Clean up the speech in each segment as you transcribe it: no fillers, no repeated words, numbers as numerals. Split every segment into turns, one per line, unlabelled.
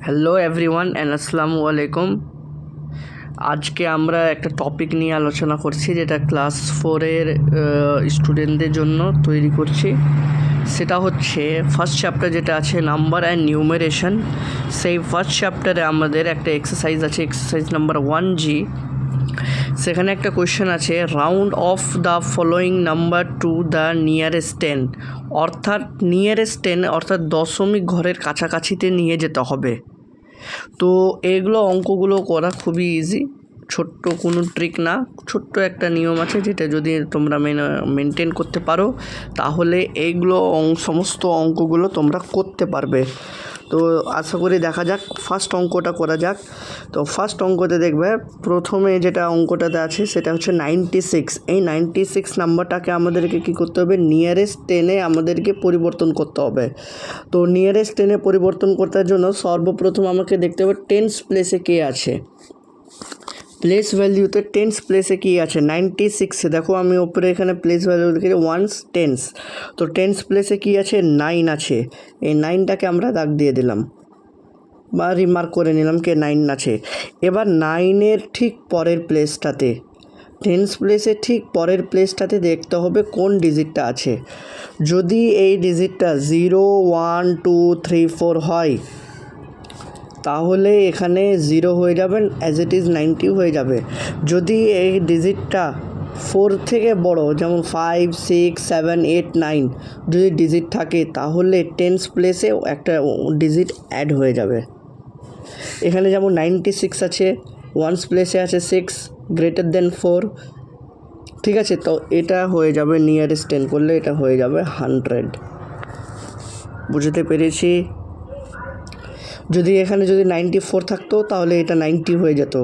Hello everyone and আসসালামু আলাইকুম। আজকে আমরা একটা টপিক নিয়ে আলোচনা করছি যেটা ক্লাস 4-এর স্টুডেন্টদের জন্য তৈরি করছি। সেটা হচ্ছে ফার্স্ট চ্যাপ্টার যেটা আছে নাম্বার অ্যান্ড নিউমেরেশন। সেই ফার্স্ট চ্যাপ্টারে আমাদের একটা এক্সারসাইজ আছে, এক্সারসাইজ নাম্বার 1G। সেখানে একটা কোয়েশ্চেন আছে, round of the following number to the nearest 10, অর্থাৎ নিয়ারেস্ট 10 অর্থাৎ দশমিক ঘরের কাছাকাছিতে নিয়ে যেতে হবে। তো এগুলো অঙ্কগুলো করা খুবই ইজি, ছোট্ট কোনো ট্রিক না, ছোট্ট একটা নিয়ম আছে যেটা যদি তোমরা মেনটেন করতে পারো তাহলে এইগুলো সমস্ত অঙ্কগুলো তোমরা করতে পারবে। তো আশা করি দেখা যাক ফার্স্ট অঙ্কটা করা যাক। তো ফার্স্ট অঙ্কতে দেখবে প্রথমে যেটা অঙ্কটাতে আছে সেটা হচ্ছে 96। এই 96 নাম্বারটাকে আমাদেরকে কী করতে হবে, নিয়ারেস্ট 10-এ আমাদেরকে পরিবর্তন করতে হবে। তো নিয়ারেস্ট 10-এ পরিবর্তন করার জন্য সর্বপ্রথম আমাকে দেখতে হবে টেন্স প্লেসে কে আছে। প্লেস ভ্যালিউতে টেন্স প্লেসে কী আছে, 96-এ দেখো আমি ওপরে এখানে প্লেস ভ্যালু লিখেছি ওয়ান্স টেন্স। তো টেন্স প্লেসে কী আছে, 9 আছে। এই 9টাকে আমরা দাগ দিয়ে দিলাম বা রিমার্ক করে নিলাম কে 9 আছে। এবার 9-এর ঠিক পরের প্লেসটাতে, টেন্স প্লেসে ঠিক পরের প্লেসটাতে দেখতে হবে কোন ডিজিটটা আছে। যদি এই ডিজিটটা 0, 1, 2, 3, 4 হয় তাহলে এখানে 0 হয়ে যাবেন, অ্যাজ ইট ইজ 90 হয়ে যাবে। যদি এই ডিজিটটা 4 থেকে বড়, যেমন 5, 6, 7, 8, 9 যদি ডিজিট থাকে তাহলে টেন্স প্লেসেও একটা ডিজিট অ্যাড হয়ে যাবে। এখানে যেমন 96 আছে, ওয়ান্স প্লেসে আছে 6 গ্রেটার দেন 4, ঠিক আছে। তো এটা হয়ে যাবে নিয়ারেস্ট 10 করলে এটা হয়ে যাবে 100। বুঝতে পেরেছি। যদি এখানে যদি 94 থাকতো তাহলে এটা 90 হয়ে যেত।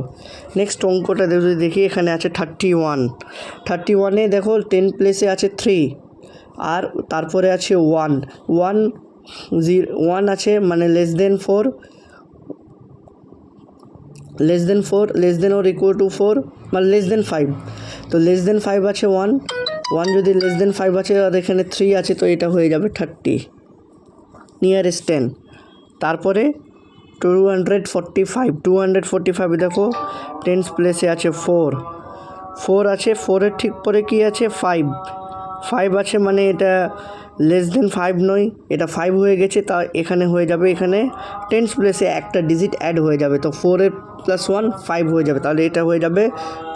নেক্সট অঙ্কটা যদি দেখি, এখানে আছে 31। 31-এ দেখো 10 প্লেসে আছে 3 আর তারপরে আছে 1 আছে, মানে less than 4, less than or equal to 4, মানে লেস দেন 5। তো লেস দেন 5 আছে 1 যদি লেস দেন 5 আছে আর এখানে 3 আছে তো এটা হয়ে যাবে 30, নিয়ারেস্ট 10। তারপরে 245 দেখো টেন্স প্লেসে আছে 4 আছে, 4-এর ঠিক পরে কি আছে 5 আছে, মানে এটা লেস দেন 5 নয়, এটা 5 হয়ে গেছে। তা এখানে হয়ে যাবে, এখানে টেন্স প্লেসে একটা ডিজিট অ্যাড হয়ে যাবে, তো 4-এর + 1 5 হয়ে যাবে, তাহলে এটা হয়ে যাবে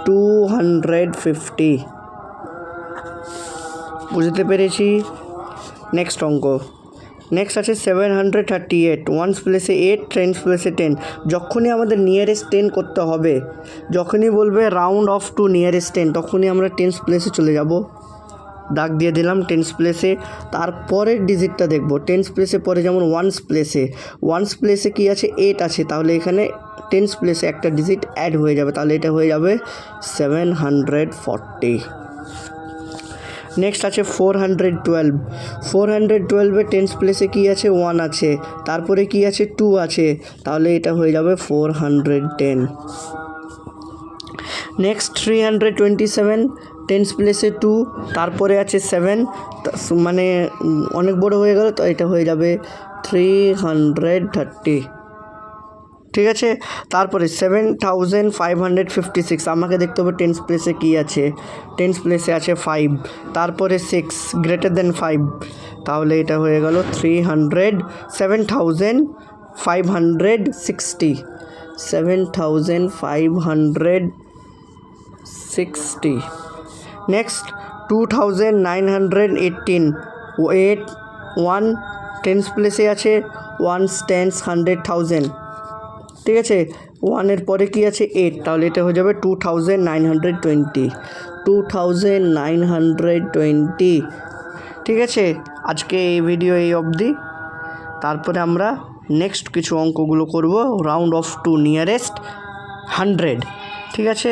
250। বুঝতে পেরেছি। নেক্সট অঙ্ক, নেক্সট আছে 738। ওয়ান্স প্লেসে 8, টেন্স প্লেসে 10। যখনই আমাদের নিয়ারেস্ট 10 করতে হবে, যখনই বলবে রাউন্ড অফ টু নিয়ারেস্ট 10, তখনই আমরা টেন্স প্লেসে চলে যাব। দাগ দিয়ে দিলাম টেন্স প্লেসে। তারপরের ডিজিটটা দেখব, টেন্স প্লেসে পরে যেমন ওয়ান্স প্লেসে কি আছে 8 আছে, তাহলে এখানে টেন্স প্লেসে একটা ডিজিট অ্যাড হয়ে যাবে, তাহলে এটা হয়ে যাবে 740। নেক্সট আছে 412-এ টেন্স প্লেসে কী আছে 1 আছে, তারপরে কি আছে 2 আছে, তাহলে এটা হয়ে যাবে 410। নেক্সট 327, টেন্স প্লেসে 2, তারপরে আছে 7, মানে অনেক বড় হয়ে গেল, তো এটা হয়ে যাবে 330, ঠিক আছে। তারপরে 7556, আমাকে দেখতে হবে টেন্স প্লেসে কী আছে, টেন্স প্লেসে আছে 5, তারপরে 6 গ্রেটার দেন 5, তাহলে এটা হয়ে গেল 7560। নেক্সট 2918, 1 টেন্স প্লেসে আছে, 1 টেন্স 100,000, ঠিক আছে। 1-এর পরে কি আছে 8, তাহলে এটা হয়ে যাবে 2920, ঠিক আছে। আজকে এই ভিডিও এই অবধি, তারপরে আমরা নেক্সট কিছু অঙ্কগুলো করব রাউন্ড অফ টু নিয়ারেস্ট 100, ঠিক আছে।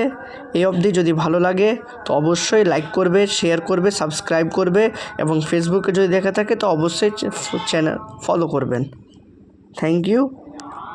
এই অবধি যদি ভালো লাগে তো অবশ্যই লাইক করবে, শেয়ার করবে, সাবস্ক্রাইব করবে, এবং ফেসবুকে যদি দেখা থাকে তো অবশ্যই চ্যানেল ফলো করবেন। Thank you.